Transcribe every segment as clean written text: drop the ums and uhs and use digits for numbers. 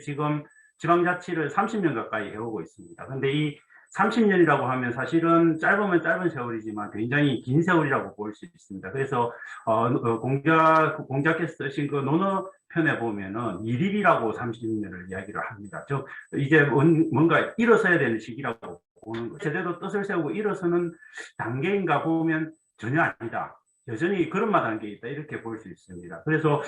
지금 지방자치를 30년 가까이 해오고 있습니다. 근데 이 30년이라고 하면 사실은 짧으면 짧은 세월이지만 굉장히 긴 세월이라고 볼 수 있습니다. 그래서 공자께서 쓰신 그 논어편에 보면은 일일이라고 30년을 이야기를 합니다. 즉 이제 뭔가 일어서야 되는 시기라고 보는 거. 제대로 뜻을 세우고 일어서는 단계인가 보면 전혀 아니다. 여전히 걸음마 단계에 있다, 이렇게 볼 수 있습니다. 그래서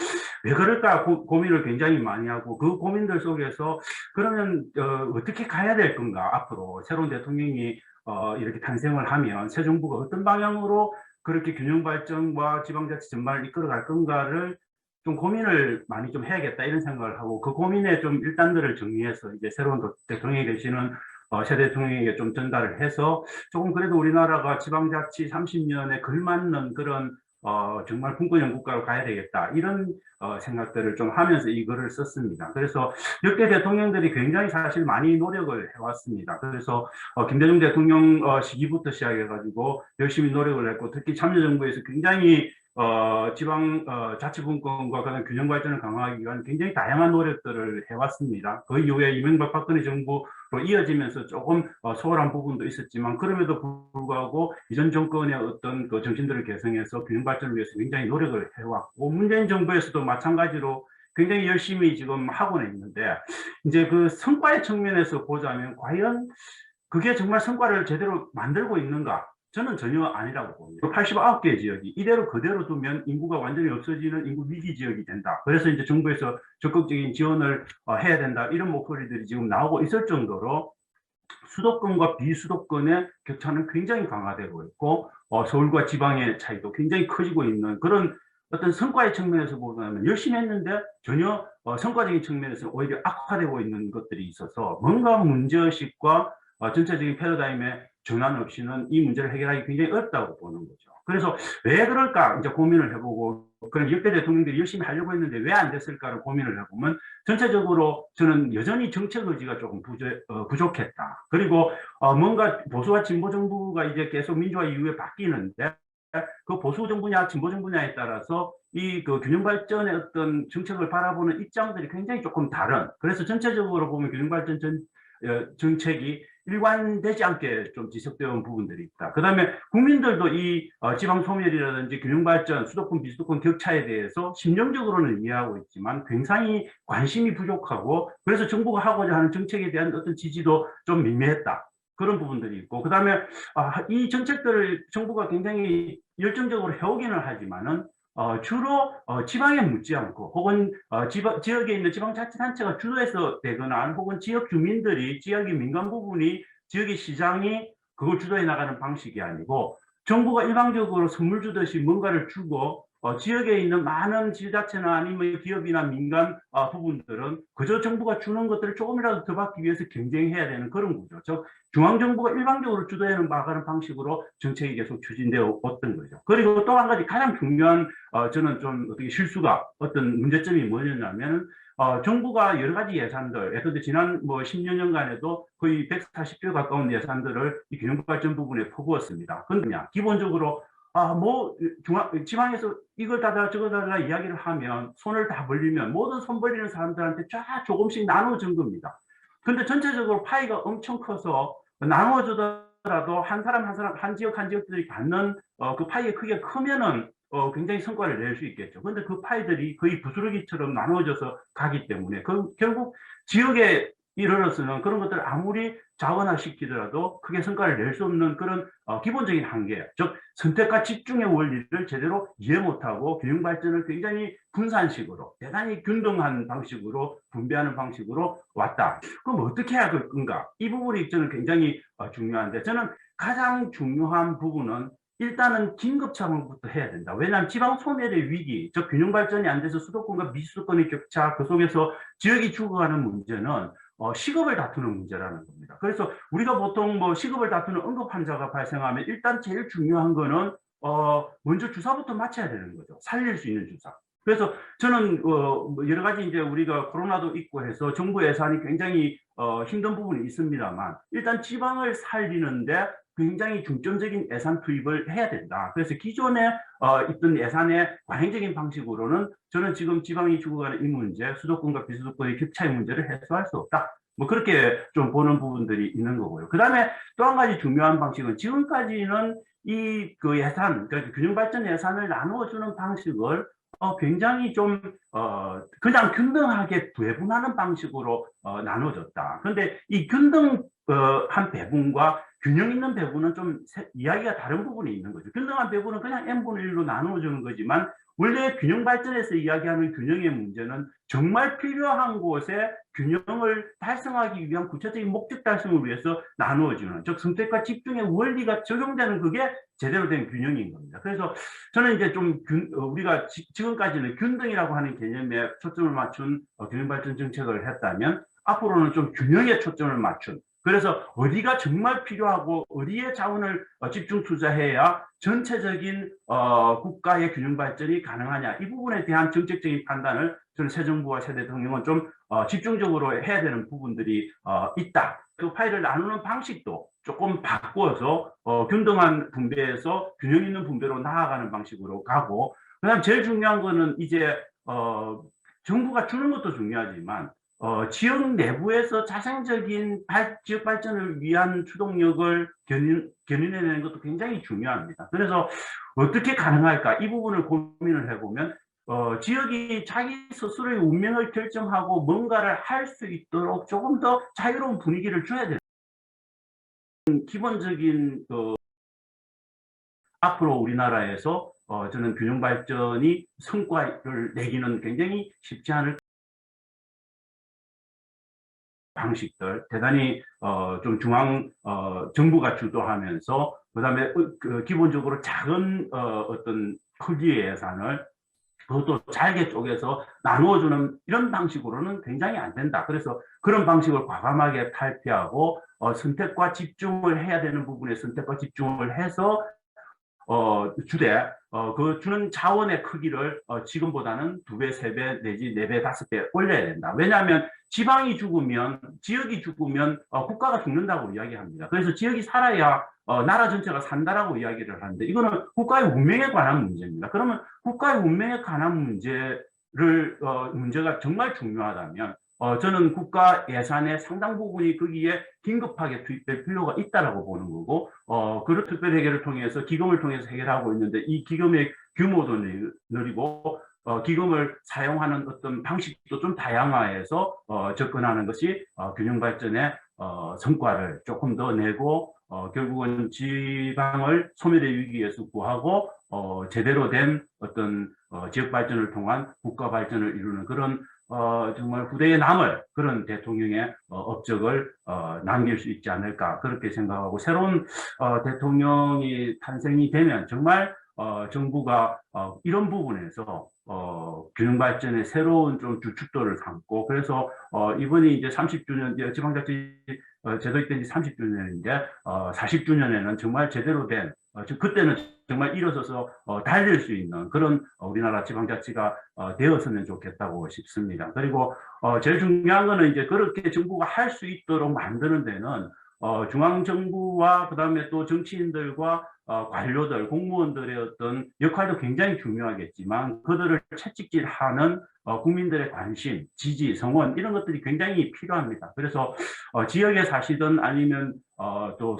왜 그럴까 고민을 굉장히 많이 하고, 그 고민들 속에서 그러면 어떻게 가야 될 건가, 앞으로 새로운 대통령이 이렇게 탄생을 하면 새 정부가 어떤 방향으로 그렇게 균형 발전과 지방자치 전반을 이끌어갈 건가를 좀 고민을 많이 좀 해야겠다, 이런 생각을 하고, 그 고민의 좀 일단들을 정리해서 이제 새로운 대통령이 되시는 새 대통령에게 좀 전달을 해서 조금 그래도 우리나라가 지방자치 30년에 걸맞는 그런 정말 분권형 국가로 가야 되겠다, 이런 생각들을 좀 하면서 이 글을 썼습니다. 그래서 역대 대통령들이 굉장히 사실 많이 노력을 해왔습니다. 그래서 김대중 대통령 시기부터 시작해가지고 열심히 노력을 했고, 특히 참여정부에서 굉장히 지방 자치분권과 그다음 균형 발전을 강화하기 위한 굉장히 다양한 노력들을 해왔습니다. 그 이후에 이명박 박근혜 정부로 이어지면서 조금 소홀한 부분도 있었지만, 그럼에도 불구하고 이전 정권의 어떤 그 정신들을 개성해서 균형 발전을 위해서 굉장히 노력을 해왔고, 문재인 정부에서도 마찬가지로 굉장히 열심히 지금 하고는 있는데, 이제 그 성과의 측면에서 보자면 과연 그게 정말 성과를 제대로 만들고 있는가? 저는 전혀 아니라고 봅니다. 89개 지역이 이대로 그대로 두면 인구가 완전히 없어지는 인구 위기 지역이 된다. 그래서 이제 정부에서 적극적인 지원을 해야 된다, 이런 목소리들이 지금 나오고 있을 정도로 수도권과 비수도권의 격차는 굉장히 강화되고 있고, 서울과 지방의 차이도 굉장히 커지고 있는 그런 어떤 성과의 측면에서 보면 열심히 했는데 전혀 성과적인 측면에서 오히려 악화되고 있는 것들이 있어서, 뭔가 문제의식과 전체적인 패러다임의 전환 없이는 이 문제를 해결하기 굉장히 어렵다고 보는 거죠. 그래서 왜 그럴까 이제 고민을 해보고, 그럼 역대 대통령들이 열심히 하려고 했는데 왜 안 됐을까를 고민을 해보면, 전체적으로 저는 여전히 정책 의지가 조금 부족했다. 그리고 뭔가 보수와 진보 정부가 이제 계속 민주화 이후에 바뀌는데, 그 보수 정부냐 진보 정부냐에 따라서 이 그 균형 발전의 어떤 정책을 바라보는 입장들이 굉장히 조금 다른, 그래서 전체적으로 보면 균형 발전 정책이 일관되지 않게 좀 지속되어 온 부분들이 있다. 그 다음에 국민들도 이 지방 소멸이라든지 균형 발전, 수도권 비수도권 격차에 대해서 심정적으로는 이해하고 있지만 굉장히 관심이 부족하고, 그래서 정부가 하고자 하는 정책에 대한 어떤 지지도 좀 미미했다, 그런 부분들이 있고, 그 다음에 이 정책들을 정부가 굉장히 열정적으로 해오기는 하지만은 주로 지방에 묻지 않고, 혹은 지역에 있는 지방자치단체가 주도해서 되거나, 혹은 지역 주민들이, 지역의 민간 부분이, 지역의 시장이 그걸 주도해 나가는 방식이 아니고, 정부가 일방적으로 선물 주듯이 뭔가를 주고, 지역에 있는 많은 지자체나 아니면 기업이나 민간 부분들은 그저 정부가 주는 것들을 조금이라도 더 받기 위해서 경쟁해야 되는 그런 구조. 즉 중앙정부가 일방적으로 주도해 나가는 방식으로 정책이 계속 추진되어 왔던 거죠. 그리고 또 한 가지 가장 중요한 저는 좀 어떻게 실수가, 어떤 문제점이 뭐였냐면, 정부가 여러 가지 예산들, 예를 들어 지난 뭐 10여 년간에도 거의 140조 가까운 예산들을 이 균형발전 부분에 퍼부었습니다. 그런데 기본적으로 지방에서 이걸 달라 저걸 달라 이야기를 하면, 손을 다 벌리면 모든 손 벌리는 사람들한테 쫙 조금씩 나눠준 겁니다. 근데 전체적으로 파이가 엄청 커서 나눠주더라도 한 사람 한 사람, 한 지역 한 지역들이 받는 그 파이의 크기가 크면은 굉장히 성과를 낼 수 있겠죠. 근데 그 파이들이 거의 부스러기처럼 나눠져서 가기 때문에 결국 지역에 이르러서는 그런 것들을 아무리 자원화시키더라도 크게 성과를 낼 수 없는 그런 기본적인 한계, 즉 선택과 집중의 원리를 제대로 이해 못하고 균형 발전을 굉장히 분산식으로, 대단히 균등한 방식으로 분배하는 방식으로 왔다. 그럼 어떻게 해야 될 건가? 이 부분이 저는 굉장히 중요한데, 저는 가장 중요한 부분은 일단은 긴급 차원부터 해야 된다. 왜냐하면 지방 소멸의 위기, 즉 균형 발전이 안 돼서 수도권과 비수도권의 격차, 그 속에서 지역이 죽어가는 문제는 식업을 다투는 문제라는 겁니다. 그래서 우리가 보통 뭐 식업을 다투는 응급 환자가 발생하면 일단 제일 중요한 거는 먼저 주사부터 맞춰야 되는 거죠. 살릴 수 있는 주사. 그래서 저는 뭐 여러 가지 이제 우리가 코로나도 있고 해서 정부 예산이 굉장히 힘든 부분이 있습니다만 일단 지방을 살리는데 굉장히 중점적인 예산 투입을 해야 된다. 그래서 기존에 있던 예산의 관행적인 방식으로는 저는 지금 지방이 죽어가는 이 문제, 수도권과 비수도권의 격차의 문제를 해소할 수 없다. 뭐 그렇게 좀 보는 부분들이 있는 거고요. 그다음에 또 한 가지 중요한 방식은 지금까지는 이 그 예산, 그러니까 균형발전 예산을 나누어주는 방식을 굉장히 좀 그냥 균등하게 배분하는 방식으로 나눠졌다. 그런데 이 균등한 배분과 균형 있는 배분은 좀 이야기가 다른 부분이 있는 거죠. 균등한 배분은 그냥 n분의 1로 나누어주는 거지만 원래 균형 발전에서 이야기하는 균형의 문제는 정말 필요한 곳에 균형을 달성하기 위한 구체적인 목적 달성을 위해서 나누어주는, 즉 선택과 집중의 원리가 적용되는 그게 제대로 된 균형인 겁니다. 그래서 저는 이제 좀 우리가 지금까지는 균등이라고 하는 개념에 초점을 맞춘 균형발전 정책을 했다면 앞으로는 좀 균형에 초점을 맞춘, 그래서 어디가 정말 필요하고 어디에 자원을 집중 투자해야 전체적인 국가의 균형 발전이 가능하냐, 이 부분에 대한 정책적인 판단을 저는 새 정부와 새 대통령은 좀 집중적으로 해야 되는 부분들이 있다. 그 파일을 나누는 방식도 조금 바꿔서 균등한 분배에서 균형 있는 분배로 나아가는 방식으로 가고, 그다음 제일 중요한 거는 이제 정부가 주는 것도 중요하지만 지역 내부에서 자생적인 지역 발전을 위한 추동력을 견인해내는 것도 굉장히 중요합니다. 그래서 어떻게 가능할까, 이 부분을 고민을 해보면 지역이 자기 스스로의 운명을 결정하고 뭔가를 할 수 있도록 조금 더 자유로운 분위기를 줘야 되는, 기본적인 앞으로 우리나라에서 저는 균형 발전이 성과를 내기는 굉장히 쉽지 않을 방식들, 대단히 좀 중앙 정부가 주도하면서, 그다음에 기본적으로 작은 어떤 크기의 예산을 그것도 잘게 쪼개서 나누어주는 이런 방식으로는 굉장히 안 된다. 그래서 그런 방식을 과감하게 탈피하고 선택과 집중을 해야 되는 부분에 선택과 집중을 해서 주되 그 주는 자원의 크기를 지금보다는 2배, 3배 내지 4배, 5배 올려야 된다. 왜냐하면 지방이 죽으면, 지역이 죽으면 국가가 죽는다고 이야기합니다. 그래서 지역이 살아야 나라 전체가 산다라고 이야기를 하는데, 이거는 국가의 운명에 관한 문제입니다. 그러면 국가의 운명에 관한 문제가 정말 중요하다면 저는 국가 예산의 상당 부분이 거기에 긴급하게 투입될 필요가 있다라고 보는 거고, 그런 특별회계를 통해서 기금을 통해서 해결하고 있는데, 이 기금의 규모도 늘리고 기금을 사용하는 어떤 방식도 좀 다양화해서 접근하는 것이 균형 발전의 성과를 조금 더 내고 결국은 지방을 소멸의 위기에서 구하고 제대로 된 어떤 지역 발전을 통한 국가 발전을 이루는 그런 정말 후대에 남을 그런 대통령의 업적을 남길 수 있지 않을까, 그렇게 생각하고, 새로운 대통령이 탄생이 되면 정말 정부가 이런 부분에서 균형 발전의 새로운 좀 주축도를 삼고, 그래서 이번이 이제 30주년 지방자치 제도입된 지 30주년인데 40주년에는 정말 제대로 된 그때는 정말 일어서서 달릴 수 있는 그런 우리나라 지방자치가 되었으면 좋겠다고 싶습니다. 그리고 제일 중요한 거는 이제 그렇게 정부가 할 수 있도록 만드는 데는 중앙정부와 그다음에 또 정치인들과 관료들, 공무원들의 어떤 역할도 굉장히 중요하겠지만, 그들을 채찍질하는 국민들의 관심, 지지, 성원, 이런 것들이 굉장히 필요합니다. 그래서 지역에 사시든 아니면 또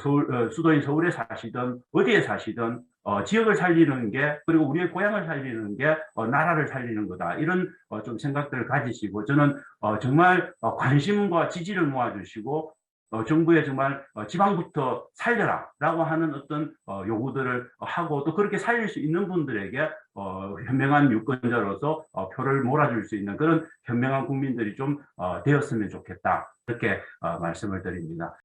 수도인 서울에 사시든 어디에 사시든 지역을 살리는 게, 그리고 우리의 고향을 살리는 게 나라를 살리는 거다, 이런 좀 생각들을 가지시고, 저는 정말 관심과 지지를 모아주시고 정부에 정말 지방부터 살려라 라고 하는 어떤 요구들을 하고, 또 그렇게 살릴 수 있는 분들에게 현명한 유권자로서 표를 몰아줄 수 있는 그런 현명한 국민들이 좀 되었으면 좋겠다, 이렇게 말씀을 드립니다.